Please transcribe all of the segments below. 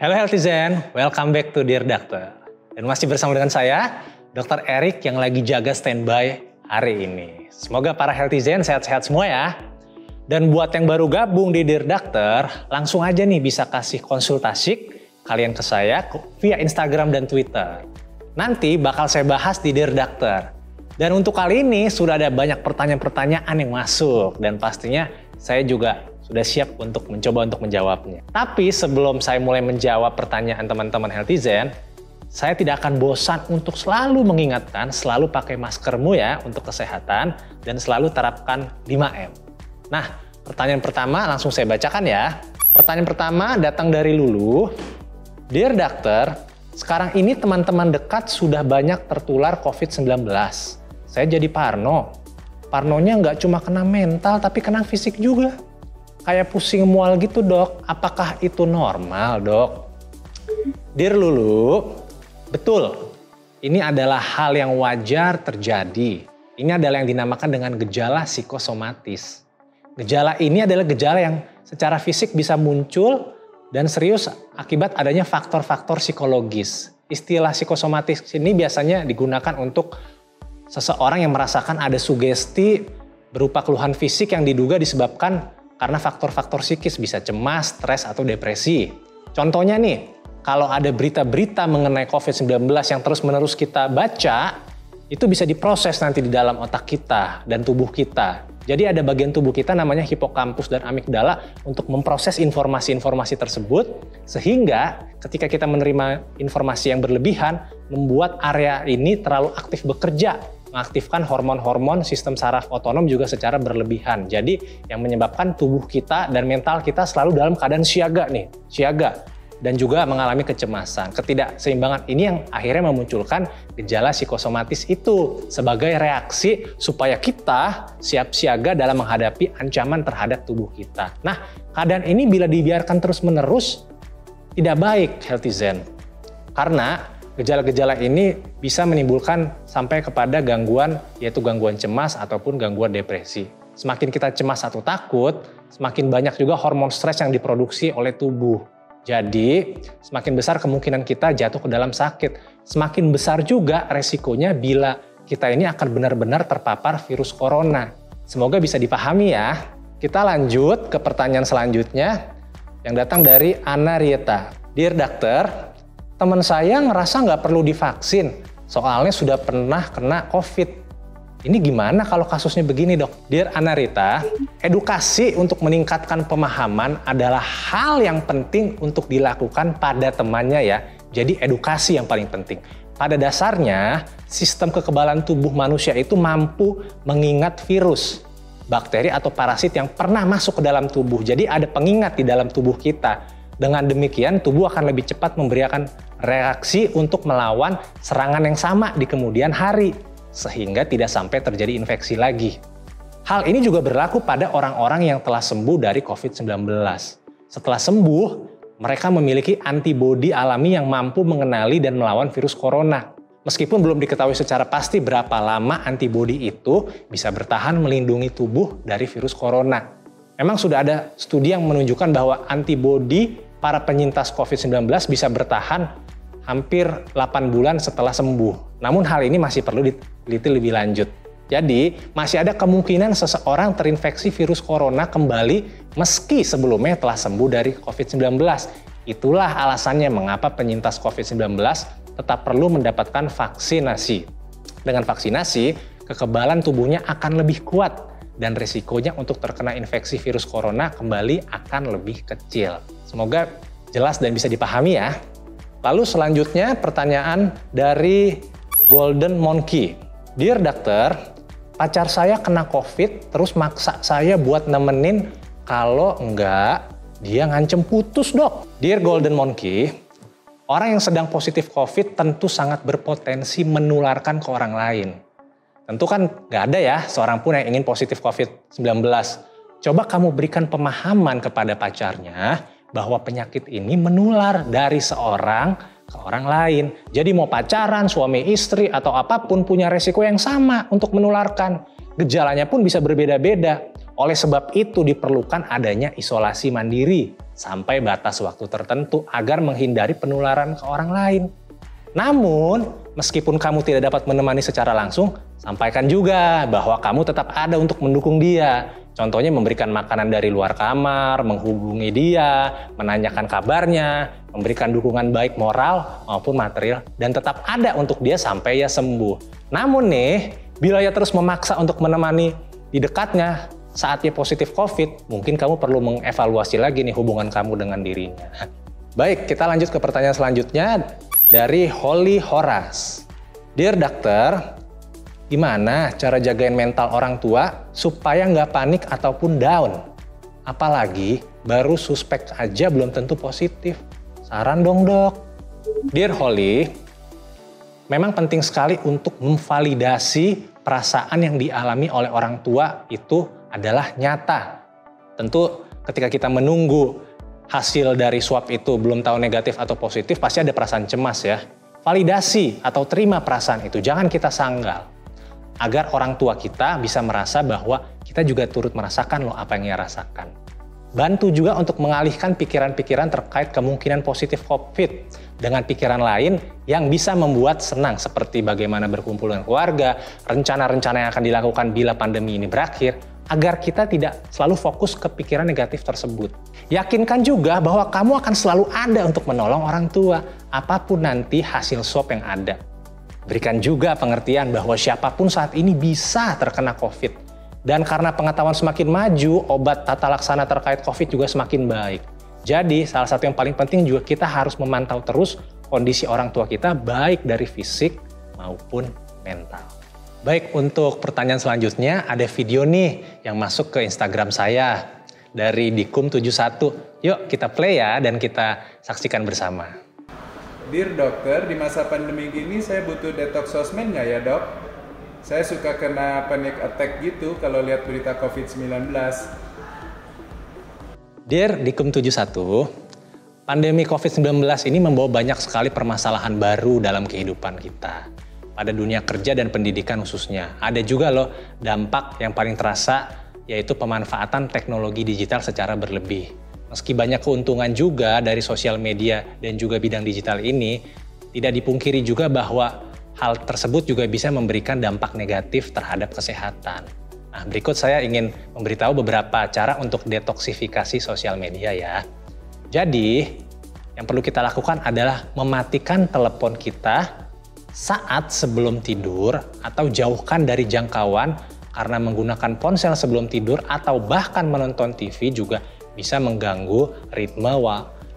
Hello Healthizen, welcome back to Dear Doctor. Dan masih bersama dengan saya, Dr. Erik yang lagi jaga standby hari ini. Semoga para Healthizen sehat-sehat semua ya. Dan buat yang baru gabung di Dear Doctor, langsung aja nih bisa kasih konsultasi kalian ke saya via Instagram dan Twitter. Nanti bakal saya bahas di Dear Doctor. Dan untuk kali ini sudah ada banyak pertanyaan-pertanyaan yang masuk. Dan pastinya saya juga sudah siap untuk menjawabnya. Tapi sebelum saya mulai menjawab pertanyaan teman-teman Healthizen, saya tidak akan bosan untuk selalu mengingatkan, selalu pakai maskermu ya untuk kesehatan, dan selalu terapkan 5M. Nah, pertanyaan pertama langsung saya bacakan ya. Pertanyaan pertama datang dari Lulu. Dear Doctor, sekarang ini teman-teman dekat sudah banyak tertular COVID-19. Saya jadi parno. Parnonya nggak cuma kena mental, tapi kena fisik juga. Kayak pusing mual gitu dok, apakah itu normal dok? Dear Lulu, betul, ini adalah hal yang wajar terjadi. Ini adalah yang dinamakan dengan gejala psikosomatis. Gejala ini adalah gejala yang secara fisik bisa muncul dan serius akibat adanya faktor-faktor psikologis. Istilah psikosomatis ini biasanya digunakan untuk seseorang yang merasakan ada sugesti berupa keluhan fisik yang diduga disebabkan karena faktor-faktor psikis, bisa cemas, stres, atau depresi. Contohnya nih, kalau ada berita-berita mengenai COVID-19 yang terus-menerus kita baca, itu bisa diproses nanti di dalam otak kita dan tubuh kita. Jadi ada bagian tubuh kita namanya hipokampus dan amigdala untuk memproses informasi-informasi tersebut, sehingga ketika kita menerima informasi yang berlebihan, membuat area ini terlalu aktif bekerja, mengaktifkan hormon-hormon sistem saraf otonom juga secara berlebihan. Jadi yang menyebabkan tubuh kita dan mental kita selalu dalam keadaan siaga nih, siaga. Dan juga mengalami kecemasan. Ketidakseimbangan ini yang akhirnya memunculkan gejala psikosomatis itu sebagai reaksi supaya kita siap siaga dalam menghadapi ancaman terhadap tubuh kita. Nah, keadaan ini bila dibiarkan terus-menerus tidak baik Healthizen. Karena gejala-gejala ini bisa menimbulkan sampai kepada gangguan, yaitu gangguan cemas ataupun gangguan depresi. Semakin kita cemas atau takut, semakin banyak juga hormon stres yang diproduksi oleh tubuh. Jadi, semakin besar kemungkinan kita jatuh ke dalam sakit. Semakin besar juga resikonya bila kita ini akan benar-benar terpapar virus corona. Semoga bisa dipahami ya. Kita lanjut ke pertanyaan selanjutnya yang datang dari Anna Rieta. Dear Doctor, teman saya ngerasa nggak perlu divaksin, soalnya sudah pernah kena COVID. Ini gimana kalau kasusnya begini dok? Dear Anarita, edukasi untuk meningkatkan pemahaman adalah hal yang penting untuk dilakukan pada temannya ya. Jadi edukasi yang paling penting. Pada dasarnya, sistem kekebalan tubuh manusia itu mampu mengingat virus, bakteri atau parasit yang pernah masuk ke dalam tubuh. Jadi ada pengingat di dalam tubuh kita. Dengan demikian, tubuh akan lebih cepat memberikan reaksi untuk melawan serangan yang sama di kemudian hari, sehingga tidak sampai terjadi infeksi lagi. Hal ini juga berlaku pada orang-orang yang telah sembuh dari COVID-19. Setelah sembuh, mereka memiliki antibodi alami yang mampu mengenali dan melawan virus corona. Meskipun belum diketahui secara pasti berapa lama antibodi itu bisa bertahan melindungi tubuh dari virus corona. Memang sudah ada studi yang menunjukkan bahwa antibodi para penyintas COVID-19 bisa bertahan hampir 8 bulan setelah sembuh. Namun hal ini masih perlu diteliti lebih lanjut. Jadi masih ada kemungkinan seseorang terinfeksi virus corona kembali meski sebelumnya telah sembuh dari COVID-19. Itulah alasannya mengapa penyintas COVID-19 tetap perlu mendapatkan vaksinasi. Dengan vaksinasi, kekebalan tubuhnya akan lebih kuat dan risikonya untuk terkena infeksi virus corona kembali akan lebih kecil. Semoga jelas dan bisa dipahami ya. Lalu selanjutnya pertanyaan dari Golden Monkey. Dear Doctor, pacar saya kena COVID terus maksa saya buat nemenin, kalau enggak dia ngancem putus dok. Dear Golden Monkey, orang yang sedang positif COVID tentu sangat berpotensi menularkan ke orang lain. Tentu kan nggak ada ya seorang pun yang ingin positif COVID-19. Coba kamu berikan pemahaman kepada pacarnya bahwa penyakit ini menular dari seorang ke orang lain. Jadi mau pacaran, suami istri, atau apapun punya resiko yang sama untuk menularkan. Gejalanya pun bisa berbeda-beda. Oleh sebab itu diperlukan adanya isolasi mandiri sampai batas waktu tertentu agar menghindari penularan ke orang lain. Namun, meskipun kamu tidak dapat menemani secara langsung, sampaikan juga bahwa kamu tetap ada untuk mendukung dia. Contohnya memberikan makanan dari luar kamar, menghubungi dia, menanyakan kabarnya, memberikan dukungan baik moral maupun material, dan tetap ada untuk dia sampai ia sembuh. Namun nih, bila ia terus memaksa untuk menemani di dekatnya saat ia positif COVID, mungkin kamu perlu mengevaluasi lagi nih hubungan kamu dengan dirinya. Baik, kita lanjut ke pertanyaan selanjutnya dari Holy Horace. Dear Doctor, gimana cara jagain mental orang tua supaya nggak panik ataupun down? Apalagi baru suspek aja belum tentu positif. Saran dong dok. Dear Holy, memang penting sekali untuk memvalidasi perasaan yang dialami oleh orang tua itu adalah nyata. Tentu ketika kita menunggu hasil dari swab itu belum tahu negatif atau positif, pasti ada perasaan cemas ya. Validasi atau terima perasaan itu, jangan kita sanggal. Agar orang tua kita bisa merasa bahwa kita juga turut merasakan loh apa yang ia rasakan. Bantu juga untuk mengalihkan pikiran-pikiran terkait kemungkinan positif COVID dengan pikiran lain yang bisa membuat senang, seperti bagaimana berkumpul dengan keluarga, rencana-rencana yang akan dilakukan bila pandemi ini berakhir, agar kita tidak selalu fokus ke pikiran negatif tersebut. Yakinkan juga bahwa kamu akan selalu ada untuk menolong orang tua, apapun nanti hasil swab yang ada. Berikan juga pengertian bahwa siapapun saat ini bisa terkena COVID. Dan karena pengetahuan semakin maju, obat tata laksana terkait COVID juga semakin baik. Jadi salah satu yang paling penting juga kita harus memantau terus kondisi orang tua kita baik dari fisik maupun mental. Baik, untuk pertanyaan selanjutnya ada video nih yang masuk ke Instagram saya dari Dikum71. Yuk kita play ya dan kita saksikan bersama. Dear dokter, di masa pandemi gini saya butuh detox sosmed nggak ya dok? Saya suka kena panic attack gitu kalau lihat berita COVID-19. Dear Dikum71, pandemi COVID-19 ini membawa banyak sekali permasalahan baru dalam kehidupan kita. Pada dunia kerja dan pendidikan khususnya. Ada juga loh dampak yang paling terasa, yaitu pemanfaatan teknologi digital secara berlebih. Meski banyak keuntungan juga dari sosial media dan juga bidang digital ini, tidak dipungkiri juga bahwa hal tersebut juga bisa memberikan dampak negatif terhadap kesehatan. Nah, berikut saya ingin memberitahu beberapa cara untuk detoksifikasi sosial media ya. Jadi, yang perlu kita lakukan adalah mematikan telepon kita saat sebelum tidur atau jauhkan dari jangkauan, karena menggunakan ponsel sebelum tidur atau bahkan menonton TV juga bisa mengganggu ritme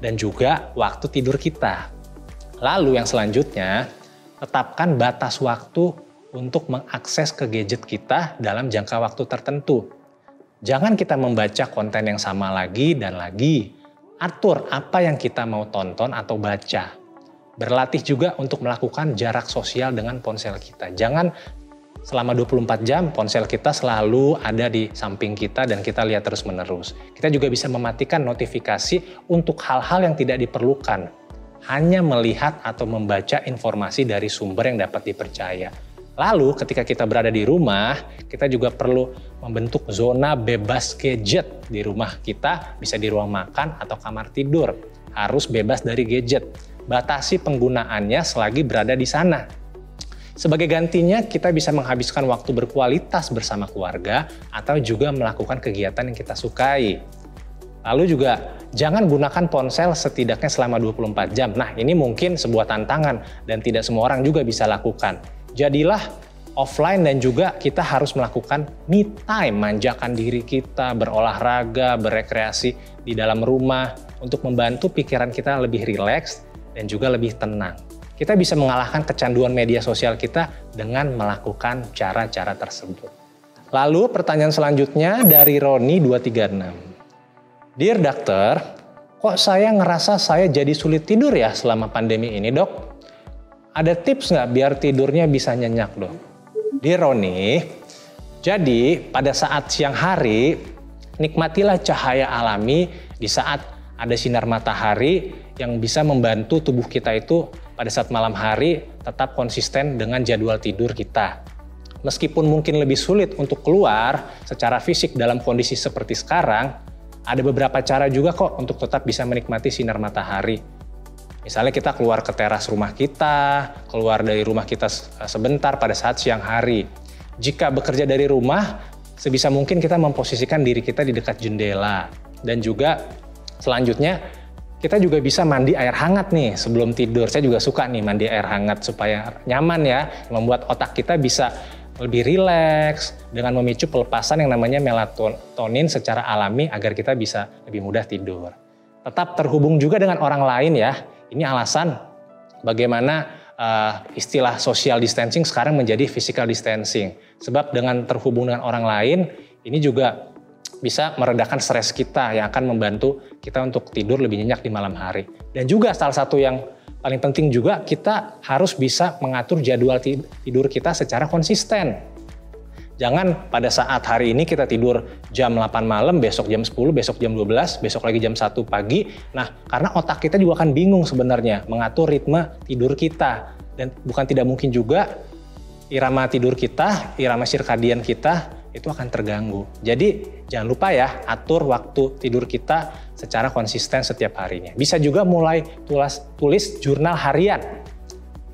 dan juga waktu tidur kita. Lalu yang selanjutnya, tetapkan batas waktu untuk mengakses ke gadget kita dalam jangka waktu tertentu. Jangan kita membaca konten yang sama lagi dan lagi. Atur apa yang kita mau tonton atau baca. Berlatih juga untuk melakukan jarak sosial dengan ponsel kita. Jangan selama 24 jam ponsel kita selalu ada di samping kita dan kita lihat terus-menerus. Kita juga bisa mematikan notifikasi untuk hal-hal yang tidak diperlukan. Hanya melihat atau membaca informasi dari sumber yang dapat dipercaya. Lalu ketika kita berada di rumah, kita juga perlu membentuk zona bebas gadget di rumah kita, bisa di ruang makan atau kamar tidur. Harus bebas dari gadget. Batasi penggunaannya selagi berada di sana. Sebagai gantinya, kita bisa menghabiskan waktu berkualitas bersama keluarga atau juga melakukan kegiatan yang kita sukai. Lalu juga jangan gunakan ponsel setidaknya selama 24 jam. Nah, ini mungkin sebuah tantangan dan tidak semua orang juga bisa lakukan. Jadilah offline dan juga kita harus melakukan me time, manjakan diri kita, berolahraga, berekreasi di dalam rumah untuk membantu pikiran kita lebih rileks dan juga lebih tenang. Kita bisa mengalahkan kecanduan media sosial kita dengan melakukan cara-cara tersebut. Lalu pertanyaan selanjutnya dari Roni 236. Dear Dokter, kok saya ngerasa saya jadi sulit tidur ya selama pandemi ini dok? Ada tips nggak biar tidurnya bisa nyenyak dok? Dear Roni, jadi pada saat siang hari, nikmatilah cahaya alami di saat ada sinar matahari yang bisa membantu tubuh kita itu pada saat malam hari tetap konsisten dengan jadwal tidur kita. meskipun mungkin lebih sulit untuk keluar secara fisik dalam kondisi seperti sekarang, ada beberapa cara juga kok untuk tetap bisa menikmati sinar matahari. Misalnya kita keluar ke teras rumah kita, keluar dari rumah kita sebentar pada saat siang hari. Jika bekerja dari rumah, sebisa mungkin kita memposisikan diri kita di dekat jendela. Dan juga selanjutnya, kita juga bisa mandi air hangat nih sebelum tidur. Saya juga suka nih mandi air hangat supaya nyaman ya, membuat otak kita bisa lebih rileks dengan memicu pelepasan yang namanya melatonin secara alami agar kita bisa lebih mudah tidur. Tetap terhubung juga dengan orang lain ya. Ini alasan bagaimana istilah social distancing sekarang menjadi physical distancing. Sebab dengan terhubung dengan orang lain, ini juga bisa meredakan stres kita yang akan membantu kita untuk tidur lebih nyenyak di malam hari. Dan juga salah satu yang paling penting juga, kita harus bisa mengatur jadwal tidur kita secara konsisten. Jangan pada saat hari ini kita tidur jam 8 malam, besok jam 10, besok jam 12, besok lagi jam 1 pagi. Nah, karena otak kita juga akan bingung sebenarnya mengatur ritme tidur kita. Dan bukan tidak mungkin juga irama tidur kita, irama sirkadian kita itu akan terganggu. Jadi jangan lupa ya, atur waktu tidur kita secara konsisten setiap harinya. Bisa juga mulai tulis jurnal harian.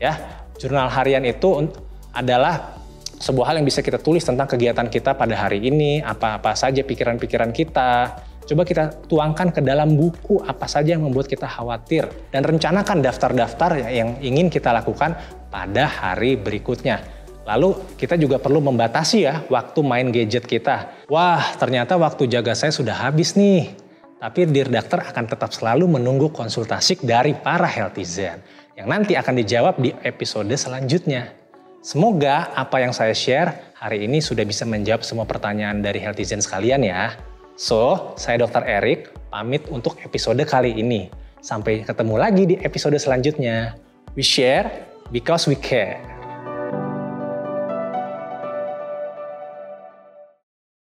Ya, jurnal harian itu adalah sebuah hal yang bisa kita tulis tentang kegiatan kita pada hari ini, apa-apa saja pikiran-pikiran kita. Coba kita tuangkan ke dalam buku apa saja yang membuat kita khawatir. Dan rencanakan daftar-daftar yang ingin kita lakukan pada hari berikutnya. Lalu kita juga perlu membatasi ya waktu main gadget kita. Wah, ternyata waktu jaga saya sudah habis nih. Tapi Dear Doctor akan tetap selalu menunggu konsultasi dari para Healthizen yang nanti akan dijawab di episode selanjutnya. Semoga apa yang saya share hari ini sudah bisa menjawab semua pertanyaan dari Healthizen sekalian ya. So, saya Dr. Erik pamit untuk episode kali ini. Sampai ketemu lagi di episode selanjutnya. We share because we care.